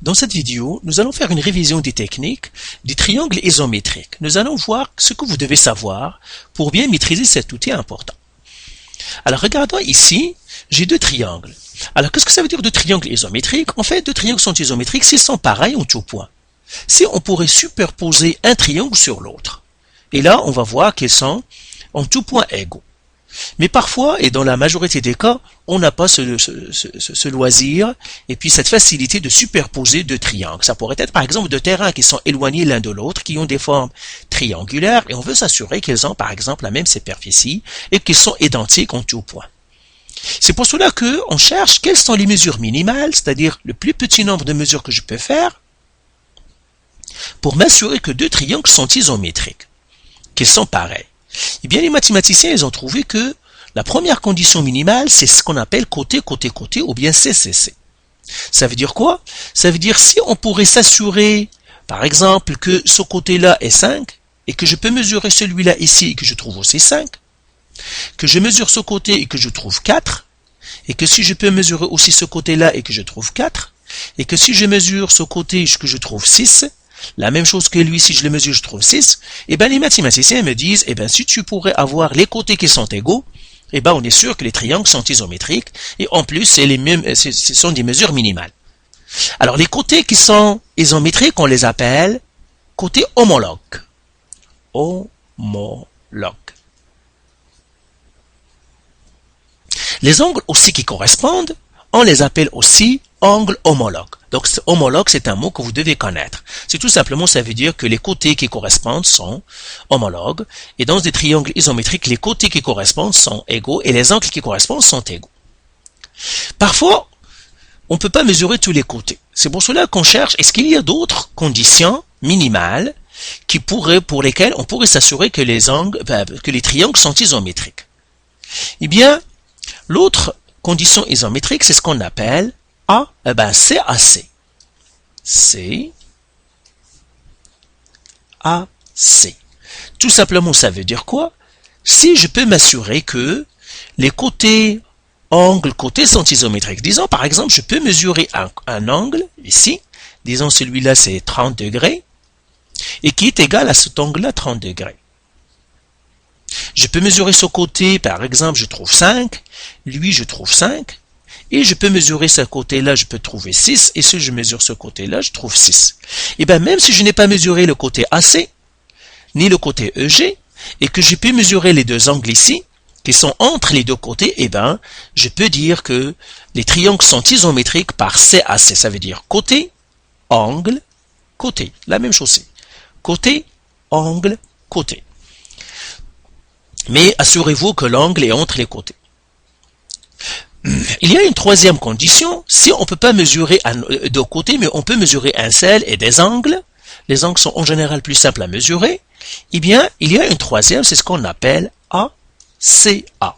Dans cette vidéo, nous allons faire une révision des techniques des triangles isométriques. Nous allons voir ce que vous devez savoir pour bien maîtriser cet outil important. Alors, regardons ici, j'ai deux triangles. Alors, qu'est-ce que ça veut dire deux triangles isométriques? En fait, deux triangles sont isométriques s'ils sont pareils en tout point. Si on pourrait superposer un triangle sur l'autre. Et là, on va voir qu'ils sont en tout point égaux. Mais parfois, et dans la majorité des cas, on n'a pas ce loisir et puis cette facilité de superposer deux triangles. Ça pourrait être par exemple deux terrains qui sont éloignés l'un de l'autre, qui ont des formes triangulaires et on veut s'assurer qu'ils ont par exemple la même superficie et qu'ils sont identiques en tout point. C'est pour cela qu'on cherche quelles sont les mesures minimales, c'est-à-dire le plus petit nombre de mesures que je peux faire pour m'assurer que deux triangles sont isométriques, qu'ils sont pareils. Eh bien, les mathématiciens, ils ont trouvé que la première condition minimale, c'est ce qu'on appelle côté, côté, côté, ou bien CCC. Ça veut dire quoi? Ça veut dire si on pourrait s'assurer, par exemple, que ce côté-là est 5, et que je peux mesurer celui-là ici, et que je trouve aussi 5, que je mesure ce côté, et que je trouve 4, et que si je peux mesurer aussi ce côté-là, et que je trouve 4, et que si je mesure ce côté, et que je trouve 6, la même chose que lui, si je le mesure, je trouve 6. Eh bien, les mathématiciens me disent, eh bien, si tu pourrais avoir les côtés qui sont égaux, eh bien, on est sûr que les triangles sont isométriques. Et en plus, ce sont des mesures minimales. Alors, les côtés qui sont isométriques, on les appelle côtés homologues. Homologues. Les angles aussi qui correspondent, on les appelle aussi angles homologues. Donc, homologue, c'est un mot que vous devez connaître. C'est tout simplement, ça veut dire que les côtés qui correspondent sont homologues. Et dans des triangles isométriques, les côtés qui correspondent sont égaux et les angles qui correspondent sont égaux. Parfois, on ne peut pas mesurer tous les côtés. C'est pour cela qu'on cherche, est-ce qu'il y a d'autres conditions minimales pour lesquelles on pourrait s'assurer que les triangles sont isométriques? Eh bien, l'autre condition isométrique, c'est ce qu'on appelle CAC. CAC. Tout simplement, ça veut dire quoi? Si je peux m'assurer que les côtés, angles, côtés sont isométriques. Disons, par exemple, je peux mesurer un angle, ici. Disons, celui-là, c'est 30 degrés. Et qui est égal à cet angle-là, 30 degrés. Je peux mesurer ce côté, par exemple, je trouve 5. Lui, je trouve 5. Et je peux mesurer ce côté-là, je peux trouver 6. Et si je mesure ce côté-là, je trouve 6. Et bien, même si je n'ai pas mesuré le côté AC, ni le côté EG, et que je peux mesurer les deux angles ici, qui sont entre les deux côtés, eh bien, je peux dire que les triangles sont isométriques par CAC. Ça veut dire côté, angle, côté. La même chose. Côté, angle, côté. Mais assurez-vous que l'angle est entre les côtés. Il y a une troisième condition, si on ne peut pas mesurer deux côtés, mais on peut mesurer un seul et des angles, les angles sont en général plus simples à mesurer, eh bien, il y a une troisième, c'est ce qu'on appelle ACA.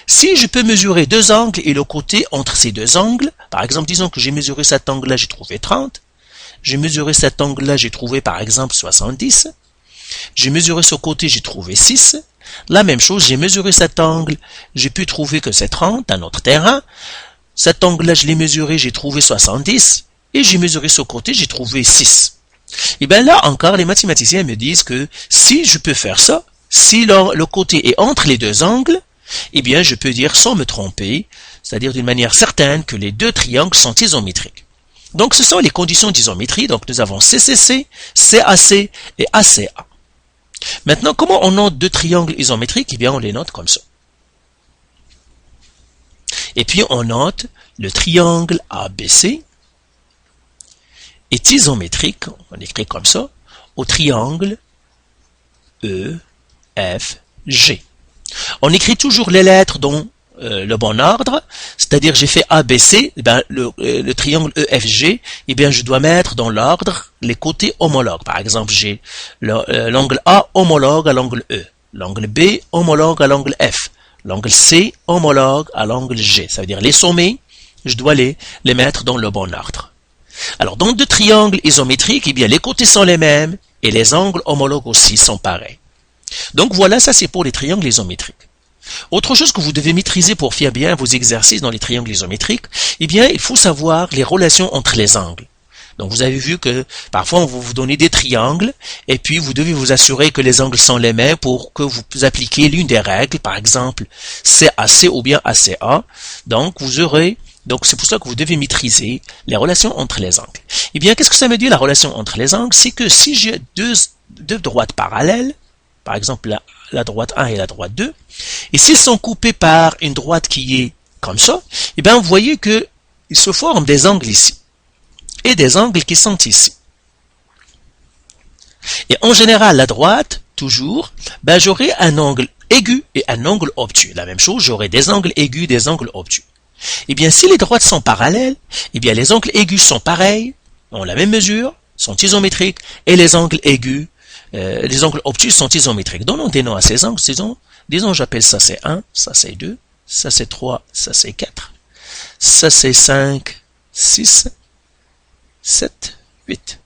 Si je peux mesurer deux angles et le côté entre ces deux angles, par exemple, disons que j'ai mesuré cet angle-là, j'ai trouvé 30, j'ai mesuré cet angle-là, j'ai trouvé par exemple 70, j'ai mesuré ce côté, j'ai trouvé 6, la même chose, j'ai mesuré cet angle, j'ai pu trouver que c'est 30 dans notre terrain. Cet angle-là, je l'ai mesuré, j'ai trouvé 70. Et j'ai mesuré ce côté, j'ai trouvé 6. Et bien là encore, les mathématiciens me disent que si je peux faire ça, si le côté est entre les deux angles, eh bien je peux dire sans me tromper, c'est-à-dire d'une manière certaine que les deux triangles sont isométriques. Donc ce sont les conditions d'isométrie. Donc nous avons CCC, CAC et ACA. Maintenant, comment on note deux triangles isométriques? Eh bien, on les note comme ça. Et puis, on note le triangle ABC est isométrique, on écrit comme ça, au triangle EFG. On écrit toujours les lettres dans le bon ordre, c'est-à-dire j'ai fait ABC, eh bien, le triangle EFG, eh bien, je dois mettre dans l'ordre les côtés homologues. Par exemple, j'ai l'angle A homologue à l'angle E, l'angle B homologue à l'angle F, l'angle C homologue à l'angle G. Ça veut dire les sommets, je dois les mettre dans le bon ordre. Alors, dans deux triangles isométriques, eh bien, les côtés sont les mêmes et les angles homologues aussi sont pareils. Donc voilà, ça c'est pour les triangles isométriques. Autre chose que vous devez maîtriser pour faire bien vos exercices dans les triangles isométriques, eh bien, il faut savoir les relations entre les angles. Donc vous avez vu que parfois on va vous donner des triangles et puis vous devez vous assurer que les angles sont les mêmes pour que vous appliquiez l'une des règles, par exemple CAC ou bien ACA. Donc c'est pour ça que vous devez maîtriser les relations entre les angles. Eh bien, qu'est-ce que ça me dit la relation entre les angles? C'est que si j'ai deux droites parallèles, par exemple la droite 1 et la droite 2, et s'ils sont coupés par une droite qui est comme ça, eh bien vous voyez que il se forment des angles ici et des angles qui sont ici. Et en général, la droite, toujours, ben j'aurai un angle aigu et un angle obtus. La même chose, j'aurai des angles aigus, des angles obtus. Eh bien, si les droites sont parallèles, eh bien les angles aigus sont pareils, ont la même mesure, sont isométriques, et les angles aigus, les angles obtus sont isométriques. Donnons des noms à ces angles, disons j'appelle ça c'est 1, ça c'est 2, ça c'est 3, ça c'est 4, ça c'est 5, 6, 7, 8.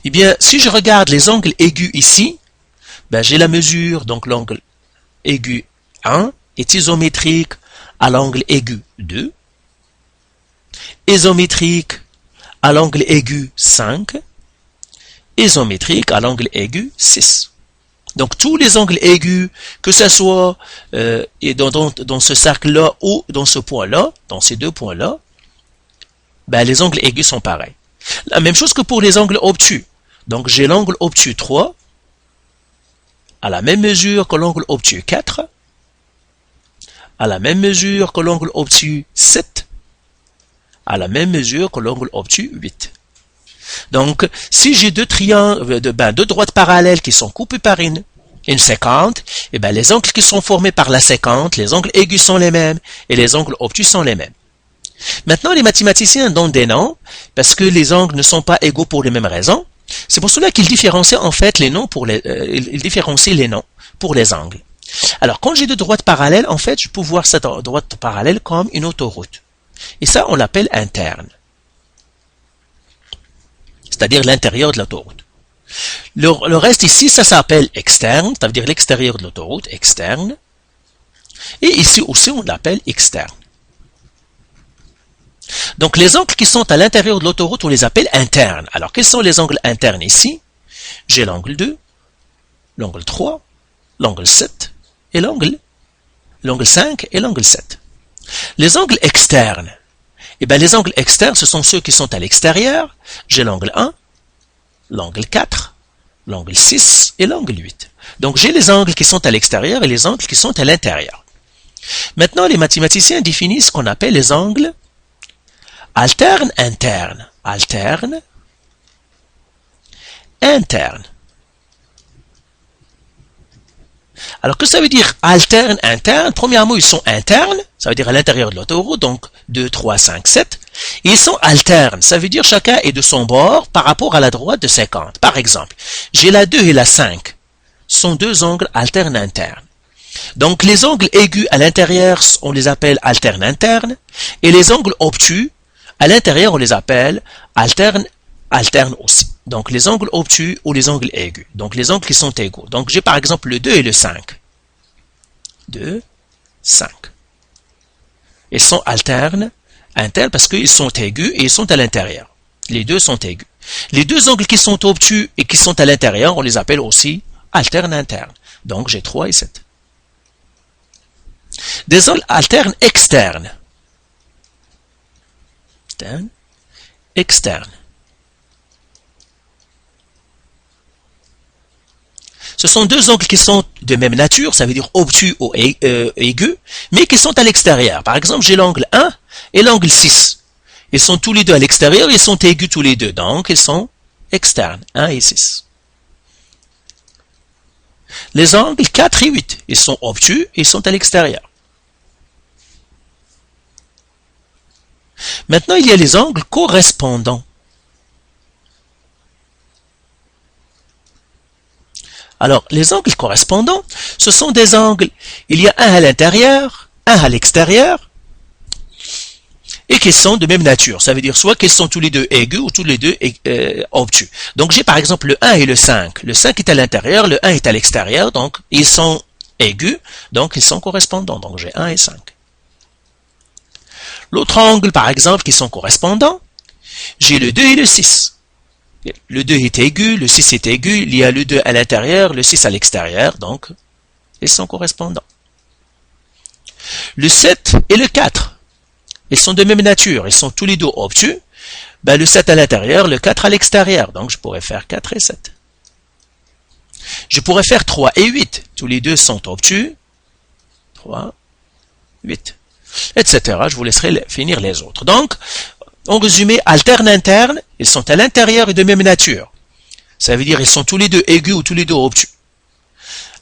Eh bien, si je regarde les angles aigus ici, ben j'ai la mesure, donc l'angle aigu 1 est isométrique à l'angle aigu 2, isométrique à l'angle aigu 5, isométrique à l'angle aigu 6. Donc tous les angles aigus, que ce soit dans ce cercle-là ou dans ce point-là, dans ces deux points-là, ben les angles aigus sont pareils. La même chose que pour les angles obtus. Donc j'ai l'angle obtus 3 à la même mesure que l'angle obtus 4, à la même mesure que l'angle obtus 7, à la même mesure que l'angle obtus 8. Donc, si j'ai deux droites parallèles qui sont coupées par une séquente, et ben les angles qui sont formés par la séquente, les angles aigus sont les mêmes et les angles obtus sont les mêmes. Maintenant, les mathématiciens donnent des noms parce que les angles ne sont pas égaux pour les mêmes raisons. C'est pour cela qu'ils différencient en fait les noms ils différencient les noms pour les angles. Alors, quand j'ai deux droites parallèles, en fait, je peux voir cette droite parallèle comme une autoroute. Et ça, on l'appelle interne. C'est-à-dire l'intérieur de l'autoroute. Le reste ici, ça s'appelle externe, ça veut dire l'extérieur de l'autoroute, externe. Et ici aussi, on l'appelle externe. Donc, les angles qui sont à l'intérieur de l'autoroute, on les appelle internes. Alors, quels sont les angles internes ici? J'ai l'angle 2, l'angle 3, l'angle 7 et l'angle 5 et l'angle 7. Les angles externes, eh bien, les angles externes, ce sont ceux qui sont à l'extérieur. J'ai l'angle 1, l'angle 4, l'angle 6 et l'angle 8. Donc, j'ai les angles qui sont à l'extérieur et les angles qui sont à l'intérieur. Maintenant, les mathématiciens définissent ce qu'on appelle les angles alternes, internes. Alternes, internes. Alors, que ça veut dire alterne, interne? Premièrement, ils sont internes, ça veut dire à l'intérieur de l'autoroute, donc 2, 3, 5, 7. Et ils sont alternes, ça veut dire chacun est de son bord par rapport à la droite de 50. Par exemple, j'ai la 2 et la 5, sont deux angles alternes internes. Donc, les angles aigus à l'intérieur, on les appelle alternes internes, et les angles obtus, à l'intérieur, on les appelle alternes aussi. Donc, les angles obtus ou les angles aigus. Donc, les angles qui sont égaux. Donc, j'ai par exemple le 2 et le 5. 2, 5. Ils sont alternes parce qu'ils sont aigus et ils sont à l'intérieur. Les deux sont aigus. Les deux angles qui sont obtus et qui sont à l'intérieur, on les appelle aussi alternes internes. Donc, j'ai 3 et 7. Des angles alternes externes. Externes. Ce sont deux angles qui sont de même nature, ça veut dire obtus ou aigus, mais qui sont à l'extérieur. Par exemple, j'ai l'angle 1 et l'angle 6. Ils sont tous les deux à l'extérieur, ils sont aigus tous les deux, donc ils sont externes, 1 et 6. Les angles 4 et 8, ils sont obtus et ils sont à l'extérieur. Maintenant, il y a les angles correspondants. Alors, les angles correspondants, ce sont des angles, il y a un à l'intérieur, un à l'extérieur, et qui sont de même nature. Ça veut dire soit qu'ils sont tous les deux aigus ou tous les deux obtus. Donc, j'ai par exemple le 1 et le 5. Le 5 est à l'intérieur, le 1 est à l'extérieur, donc ils sont aigus, donc ils sont correspondants. Donc, j'ai 1 et 5. L'autre angle, par exemple, qui sont correspondants, j'ai le 2 et le 6. Le 2 est aigu, le 6 est aigu, il y a le 2 à l'intérieur, le 6 à l'extérieur, donc ils sont correspondants. Le 7 et le 4, ils sont de même nature, ils sont tous les deux obtus. Ben, le 7 à l'intérieur, le 4 à l'extérieur, donc je pourrais faire 4 et 7. Je pourrais faire 3 et 8, tous les deux sont obtus. 3, 8, etc. Je vous laisserai finir les autres. Donc, en résumé, alterne interne, ils sont à l'intérieur et de même nature. Ça veut dire ils sont tous les deux aigus ou tous les deux obtus.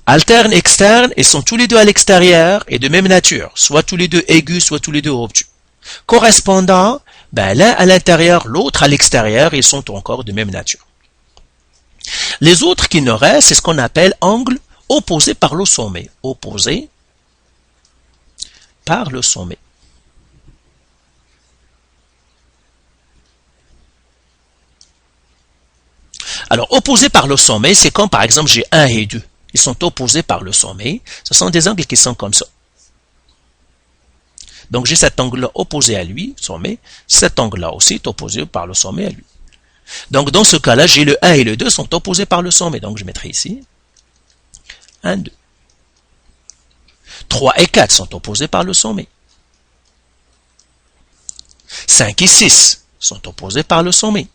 Alterne externe, ils sont tous les deux à l'extérieur et de même nature, soit tous les deux aigus, soit tous les deux obtus. Correspondant, ben l'un à l'intérieur, l'autre à l'extérieur, ils sont encore de même nature. Les autres qui nous restent, c'est ce qu'on appelle angles opposés par le sommet. Opposés par le sommet. Alors, opposés par le sommet, c'est comme par exemple j'ai 1 et 2. Ils sont opposés par le sommet. Ce sont des angles qui sont comme ça. Donc j'ai cet angle-là opposé à lui, sommet. Cet angle-là aussi est opposé par le sommet à lui. Donc dans ce cas-là, j'ai le 1 et le 2 sont opposés par le sommet. Donc je mettrai ici 1, 2. 3 et 4 sont opposés par le sommet. 5 et 6 sont opposés par le sommet.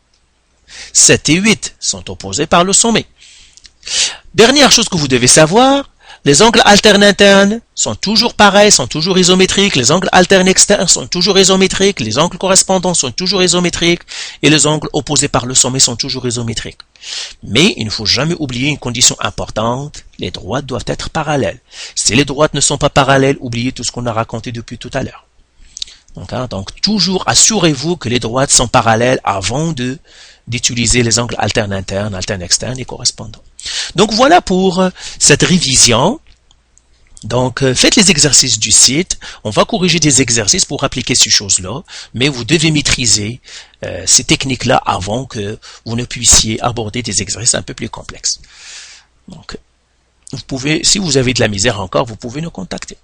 7 et 8 sont opposés par le sommet. Dernière chose que vous devez savoir, les angles alternes internes sont toujours pareils, sont toujours isométriques, les angles alternes externes sont toujours isométriques, les angles correspondants sont toujours isométriques, et les angles opposés par le sommet sont toujours isométriques. Mais il ne faut jamais oublier une condition importante, les droites doivent être parallèles. Si les droites ne sont pas parallèles, oubliez tout ce qu'on a raconté depuis tout à l'heure. Donc toujours assurez-vous que les droites sont parallèles avant d'utiliser les angles alternes internes, alternes externes et correspondants. Donc voilà pour cette révision. Donc faites les exercices du site. On va corriger des exercices pour appliquer ces choses-là, mais vous devez maîtriser ces techniques-là avant que vous ne puissiez aborder des exercices un peu plus complexes. Donc vous pouvez, si vous avez de la misère encore, vous pouvez nous contacter.